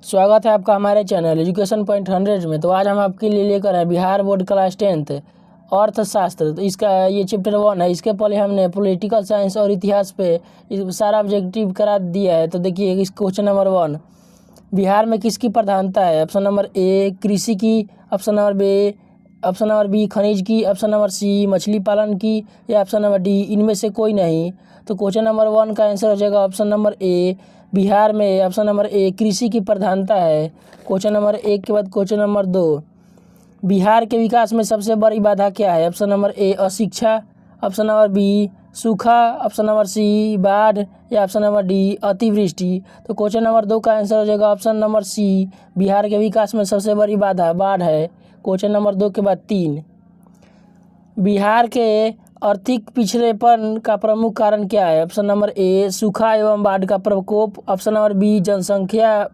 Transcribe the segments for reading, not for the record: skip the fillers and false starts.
स्वागत है आपका हमारे चैनल एजुकेशन पॉइंट 100 में। तो आज हम आपके लिए लेकर आए बिहार बोर्ड क्लास 10th अर्थशास्त्र। तो इसका ये चैप्टर 1 है। इसके पहले हमने पॉलिटिकल साइंस और इतिहास पे सारा ऑब्जेक्टिव करा दिया है। तो देखिए इस क्वेश्चन नंबर 1, बिहार में किसकी प्रधानता है? ऑप्शन नंबर ए कृषि की, ऑप्शन नंबर बी खनिज की, ऑप्शन नंबर सी मछली पालन की, या ऑप्शन नंबर डी इनमें से कोई नहीं। तो क्वेश्चन नंबर 1 का आंसर हो जाएगा ऑप्शन नंबर ए, बिहार में ऑप्शन नंबर ए कृषि की प्रधानता है। क्वेश्चन नंबर 1 के बाद क्वेश्चन नंबर 2, बिहार के विकास में सबसे बड़ी बाधा क्या है? ऑप्शन नंबर ए अशिक्षा, ऑप्शन नंबर बी सूखा, ऑप्शन नंबर सी बाढ़, या ऑप्शन नंबर डी अतिवृष्टि। तो क्वेश्चन नंबर 2 का आंसर हो जाएगा ऑप्शन नंबर सी, बिहार के विकास में सबसे बड़ी बाधा बाढ़ है। क्वेश्चन नंबर 2 के बाद 3, बिहार के आर्थिक पिछड़ेपन का प्रमुख कारण क्या है? ऑप्शन नंबर ए सूखा एवं बाढ़ का प्रकोप, ऑप्शन नंबर बी जनसंख्या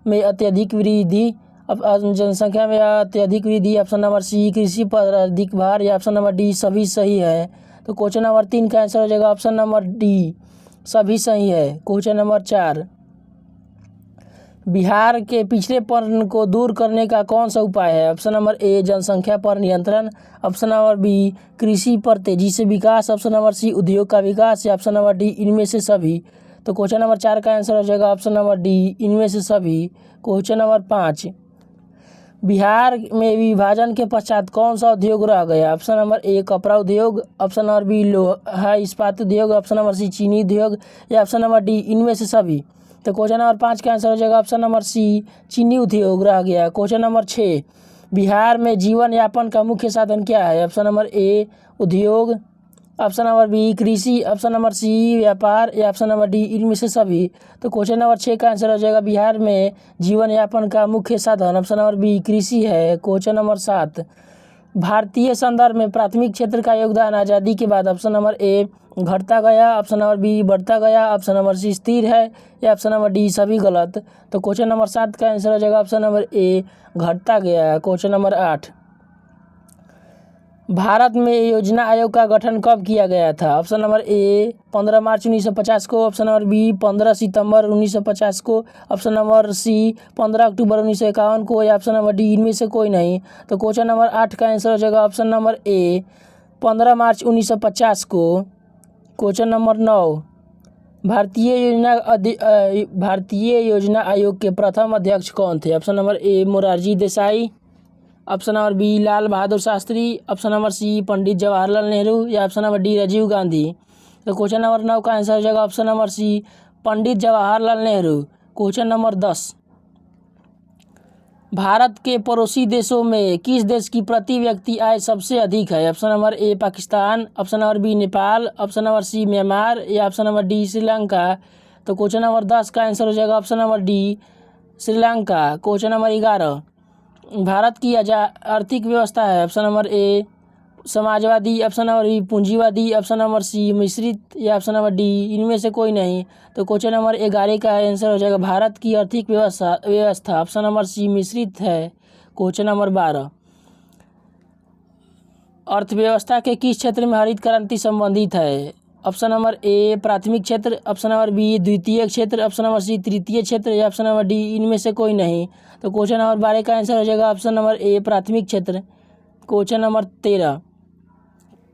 में अत्यधिक वृद्धि, ऑप्शन नंबर सी कृषि पर अधिक भार, या ऑप्शन नंबर डी सभी सही है। तो क्वेश्चन नंबर 3 का आंसर हो जाएगा ऑप्शन नंबर डी, सभी सही है। क्वेश्चन नंबर 4, बिहार के पिछड़ेपन को दूर करने का कौन सा उपाय है? ऑप्शन नंबर ए जनसंख्या पर नियंत्रण, ऑप्शन नंबर बी कृषि पर तेजी से विकास, ऑप्शन नंबर सी उद्योग का विकास, या ऑप्शन नंबर डी इनमें से सभी। तो क्वेश्चन नंबर 4 का आंसर हो जाएगा ऑप्शन नंबर डी, इनमें से सभी। क्वेश्चन नंबर 5, बिहार में विभाजन के पश्चात कौन सा उद्योग रह गया? ऑप्शन नंबर ए कपड़ा उद्योग, ऑप्शन नंबर बी लोहा इस्पात उद्योग, ऑप्शन नंबर सी चीनी उद्योग, या ऑप्शन नंबर डी इनमें से सभी। तो क्वेश्चन नंबर 5 का आंसर हो जाएगा ऑप्शन नंबर सी, चीनी उद्योग रह गया। क्वेश्चन नंबर 6, बिहार में जीवन यापन का मुख्य साधन क्या है? ऑप्शन नंबर ए उद्योग, ऑप्शन नंबर बी कृषि, ऑप्शन नंबर सी व्यापार, या ऑप्शन नंबर डी इनमें से सभी। तो क्वेश्चन नंबर 6 का आंसर हो जाएगा बिहार में जीवन यापन का मुख्य साधन ऑप्शन नंबर बी कृषि है। क्वेश्चन नंबर 7, भारतीय संदर्भ में प्राथमिक क्षेत्र का योगदान आज़ादी के बाद ऑप्शन नंबर ए घटता गया, ऑप्शन नंबर बी बढ़ता गया, ऑप्शन नंबर सी स्थिर है, या ऑप्शन नंबर डी सभी गलत। तो क्वेश्चन नंबर 7 का आंसर हो जाएगा ऑप्शन नंबर ए घटता गया। क्वेश्चन नंबर 8, भारत में योजना आयोग का गठन कब किया गया था? ऑप्शन नंबर ए 15 मार्च 1950 को, ऑप्शन नंबर बी 15 सितंबर 1950 को, ऑप्शन नंबर सी 15 अक्टूबर 1951 को, या ऑप्शन नंबर डी इनमें से कोई नहीं। तो क्वेश्चन नंबर 8 का आंसर हो जाएगा ऑप्शन नंबर ए 15 मार्च 1950 को। क्वेश्चन नंबर 9, भारतीय योजना आयोग के प्रथम अध्यक्ष कौन थे? Option number A Morarji Desai, option number B Lal Bahadur Shastri, option number C Pandit Jawaharlal Nehru, या option number D Rajiv Gandhi. तो क्वेश्चन नंबर 9 का आंसर हो जाएगा option number C Pandit Jawaharlal Nehru. Question number 10, Bharat के पड़ोसी देशों में किस देश की प्रति व्यक्ति आय सबसे अधिक है? ऑप्शन नंबर ए Pakistan, option number B Nepal, option number सी म्यांमार, या ऑप्शन नंबर डी श्रीलंका। तो क्वेश्चन नंबर 10 का आंसर हो जाएगा option number D Sri Lanka. Question number 11, Bharat की आर्थिक व्यवस्था है? ऑप्शन नंबर ए समाजवादी, ऑप्शन नंबर बी पूंजीवादी, ऑप्शन नंबर सी मिश्रित, या ऑप्शन नंबर डी इनमें से कोई नहीं। तो क्वेश्चन नंबर 11 का आंसर हो जाएगा भारत की आर्थिक व्यवस्था ऑप्शन नंबर सी मिश्रित है। क्वेश्चन नंबर 12, अर्थव्यवस्था के किस क्षेत्र में हरित क्रांति संबंधित है? ऑप्शन नंबर ए प्राथमिक क्षेत्र, ऑप्शन नंबर बी द्वितीय क्षेत्र, ऑप्शन नंबर सी तृतीय क्षेत्र, या ऑप्शन नंबर डी इनमें से कोई नहीं। तो क्वेश्चन नंबर 12 का आंसर हो जाएगा ऑप्शन नंबर ए प्राथमिक क्षेत्र। क्वेश्चन नंबर 13,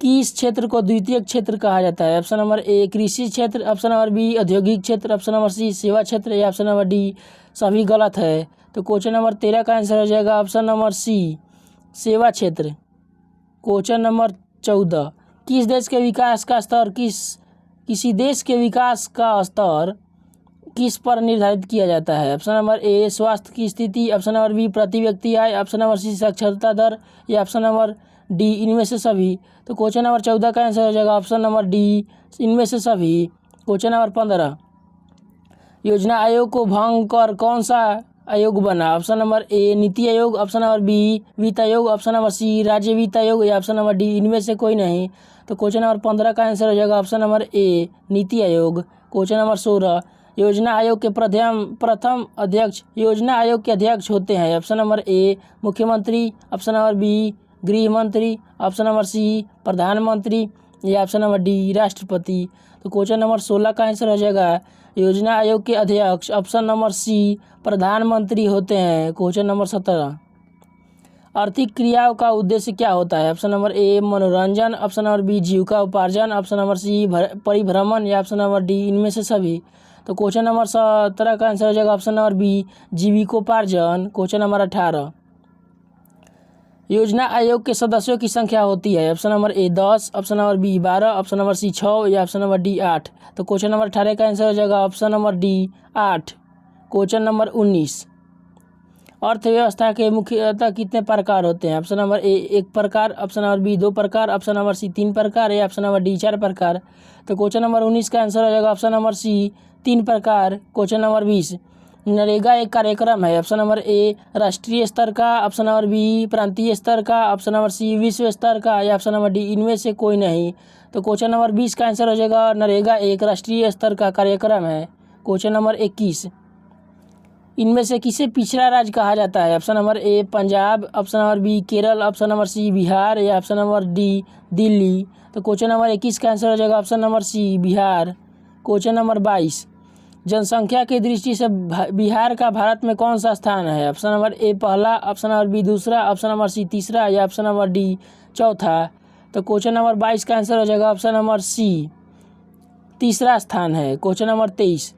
किस क्षेत्र को द्वितीय क्षेत्र कहा जाता है? ऑप्शन नंबर ए कृषि क्षेत्र, ऑप्शन नंबर बी औद्योगिक क्षेत्र, ऑप्शन नंबर सी सेवा क्षेत्र, या ऑप्शन नंबर डी सभी गलत है। तो क्वेश्चन नंबर 13 का आंसर हो जाएगा ऑप्शन नंबर सी सेवा क्षेत्र। क्वेश्चन नंबर 14, किसी देश के विकास का स्तर किस पर निर्धारित किया जाता है? ऑप्शन नंबर ए स्वास्थ्य की स्थिति, ऑप्शन नंबर बी प्रति व्यक्ति आय, ऑप्शन नंबर सी साक्षरता दर, या ऑप्शन नंबर डी इनमें से सभी। तो क्वेश्चन नंबर 14 का आंसर हो जाएगा ऑप्शन नंबर डी इनमें से सभी। क्वेश्चन नंबर 15, योजना आयोग को भंग कर कौन सा आयोग बना? ऑप्शन नंबर ए NITI Aayog, option number B वित्त आयोग, ऑप्शन नंबर सी राज्य वित्त आयोग, या ऑप्शन नंबर डी इनमें से कोई नहीं। तो क्वेश्चन नंबर 15 का आंसर हो जाएगा ऑप्शन नंबर ए नीति आयोग। क्वेश्चन नंबर 16, योजना आयोग के प्रथम अध्यक्ष योजना आयोग के अध्यक्ष होते हैं? ऑप्शन नंबर ए मुख्यमंत्री, ऑप्शन नंबर बी गृह मंत्री, ऑप्शन नंबर सी प्रधानमंत्री, या ऑप्शन नंबर डी राष्ट्रपति। तो क्वेश्चन नंबर 16 का आंसर हो जाएगा योजना आयोग के अध्यक्ष ऑप्शन नंबर सी प्रधानमंत्री होते हैं। क्वेश्चन नंबर 17, आर्थिक क्रियाओं का उद्देश्य क्या होता है? ऑप्शन नंबर ए मनोरंजन, ऑप्शन नंबर बी जीविका उपार्जन, ऑप्शन नंबर सी परिभ्रमण या ऑप्शन नंबर डी इनमें से सभी। तो क्वेश्चन नंबर 17 का आंसर हो जाएगा ऑप्शन नंबर बी जीविकोपार्जन। क्वेश्चन नंबर 18, योजना आयोग के सदस्यों की संख्या होती है? Option number A 10, option number B 12, option number C 6 या ऑप्शन नंबर डी 8। तो क्वेश्चन नंबर 18 का आंसर हो जाएगा option number D 8। Question number 19, अर्थव्यवस्था के मुख्यतः कितने प्रकार होते हैं? ऑप्शन नंबर ए 1 प्रकार, ऑप्शन नंबर बी 2 प्रकार, ऑप्शन नंबर सी 3 प्रकार या ऑप्शन नंबर डी 4 प्रकार। तो क्वेश्चन नंबर 19 का आंसर हो जाएगा ऑप्शन नंबर सी 3 प्रकार। क्वेश्चन नंबर 20, नरेगा एक कार्यक्रम है? ऑप्शन नंबर ए राष्ट्रीय स्तर का, ऑप्शन नंबर बी प्रांतीय स्तर का, ऑप्शन नंबर सी विश्व स्तर का या ऑप्शन नंबर डी इनमें से कोई नहीं। तो क्वेश्चन नंबर 20 का आंसर हो जाएगा नरेगा एक राष्ट्रीय स्तर का कार्यक्रम है। क्वेश्चन नंबर 21, इनमें से किसे पिछड़ा राज्य कहा जाता है? Option number A Punjab, option number B Kerala, option number C Bihar या ऑप्शन नंबर डी दिल्ली। तो क्वेश्चन नंबर 21 का आंसर हो जाएगा option number C Bihar. Question number 22, जनसंख्या की दृष्टि से बिहार का भारत में कौन सा स्थान है? ऑप्शन नंबर ए पहला, ऑप्शन नंबर बी दूसरा, ऑप्शन नंबर सी तीसरा या ऑप्शन नंबर डी चौथा। तो क्वेश्चन नंबर 22 का आंसर हो जाएगा ऑप्शन नंबर सी तीसरा स्थान है। क्वेश्चन नंबर 23,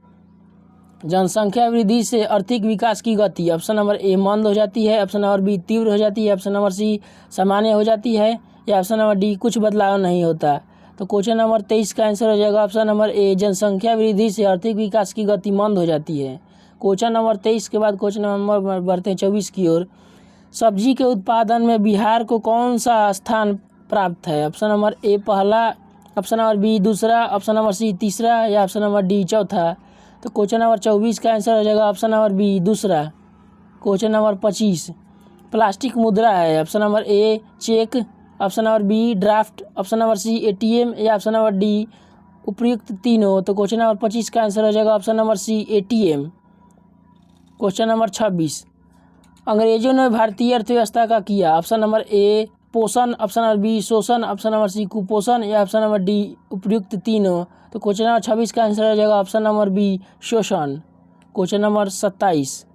जनसंख्या वृद्धि से आर्थिक विकास की गति? ऑप्शन नंबर ए मंद हो जाती है, ऑप्शन नंबर बी तीव्र हो जाती है, ऑप्शन नंबर सी सामान्य हो जाती है या ऑप्शन नंबर डी कुछ बदलाव नहीं होता। तो क्वेश्चन नंबर 23 का आंसर हो जाएगा ऑप्शन नंबर ए जनसंख्या वृद्धि से आर्थिक विकास की गति मंद हो जाती है। क्वेश्चन नंबर 23 के बाद क्वेश्चन नंबर बढ़ते हैं 24 की ओर। सब्जी के उत्पादन में बिहार को कौन सा स्थान प्राप्त है? ऑप्शन नंबर ए पहला, ऑप्शन नंबर बी दूसरा, ऑप्शन नंबर सी तीसरा या ऑप्शन नंबर डी चौथा। तो क्वेश्चन नंबर 24 का आंसर हो जाएगा ऑप्शन नंबर बी दूसरा। क्वेश्चन नंबर 25, प्लास्टिक मुद्रा है? Option number A cheque, option number B draft, option number C ATM या ऑप्शन नंबर डी उपयुक्त तीनों। तो क्वेश्चन नंबर 25 का आंसर हो जाएगा option number C ATM. Question number 26, अंग्रेजों ने भारतीय अर्थव्यवस्था का किया? ऑप्शन नंबर ए पोषण, ऑप्शन नंबर बी शोषण, ऑप्शन नंबर सी कुपोषण या ऑप्शन नंबर डी उपयुक्त तीनों। तो क्वेश्चन नंबर 26 का आंसर हो जाएगा ऑप्शन नंबर बी शोषण। क्वेश्चन नंबर 27,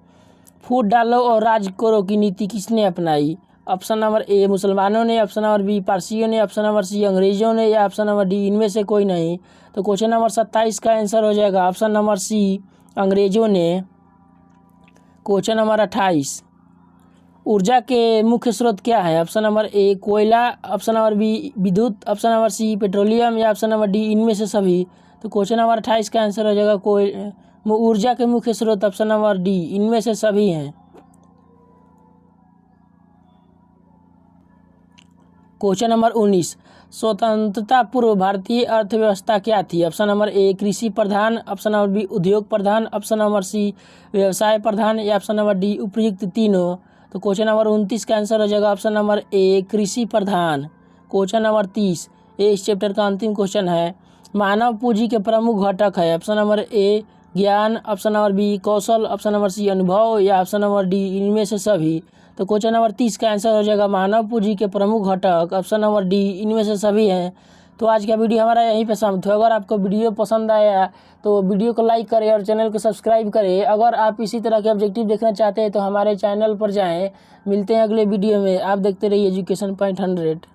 फूट डालो और राज करो की नीति किसने अपनाई? ऑप्शन नंबर ए मुसलमानों ने, ऑप्शन नंबर बी पारसियों ने, ऑप्शन नंबर सी अंग्रेजों ने या ऑप्शन नंबर डी इनमें से कोई नहीं। तो क्वेश्चन नंबर 27 का आंसर हो जाएगा ऑप्शन नंबर सी अंग्रेजों ने। क्वेश्चन नंबर 28, ऊर्जा के मुख्य स्रोत क्या है? ऑप्शन नंबर ए कोयला, ऑप्शन नंबर बी विद्युत, ऑप्शन नंबर सी पेट्रोलियम या ऑप्शन नंबर डी इनमें से सभी। तो क्वेश्चन नंबर 28 का आंसर हो जाएगा ऊर्जा के मुख्य स्रोत ऑप्शन नंबर डी इनमें से सभी हैं। क्वेश्चन नंबर 19, स्वतंत्रता पूर्व भारतीय अर्थव्यवस्था क्या थी? ऑप्शन नंबर ए कृषि प्रधान, ऑप्शन नंबर बी उद्योग प्रधान, ऑप्शन नंबर सी व्यवसाय प्रधान या ऑप्शन नंबर डी उपयुक्त तीनों। तो क्वेश्चन नंबर 29 का आंसर हो जाएगा ऑप्शन नंबर ए कृषि प्रधान। क्वेश्चन नंबर 30, ये इस चैप्टर का अंतिम क्वेश्चन है। मानव पूंजी के प्रमुख घटक है? ऑप्शन नंबर ए ज्ञान, ऑप्शन नंबर बी कौशल, ऑप्शन नंबर सी अनुभव या ऑप्शन नंबर डी इनमें से सभी। तो क्वेश्चन नंबर 30 का आंसर हो जाएगा मानव पूंजी के प्रमुख घटक ऑप्शन नंबर डी इनमें से सभी हैं। तो आज का वीडियो हमारा यहीं पे समाप्त हुआ। अगर आपको वीडियो पसंद आया तो वीडियो को लाइक करें और चैनल को सब्सक्राइब करें। अगर आप इसी तरह के ऑब्जेक्टिव देखना चाहते हैं तो हमारे चैनल पर जाएं। मिलते हैं अगले वीडियो में। आप देखते रहिए एजुकेशन पॉइंट 100।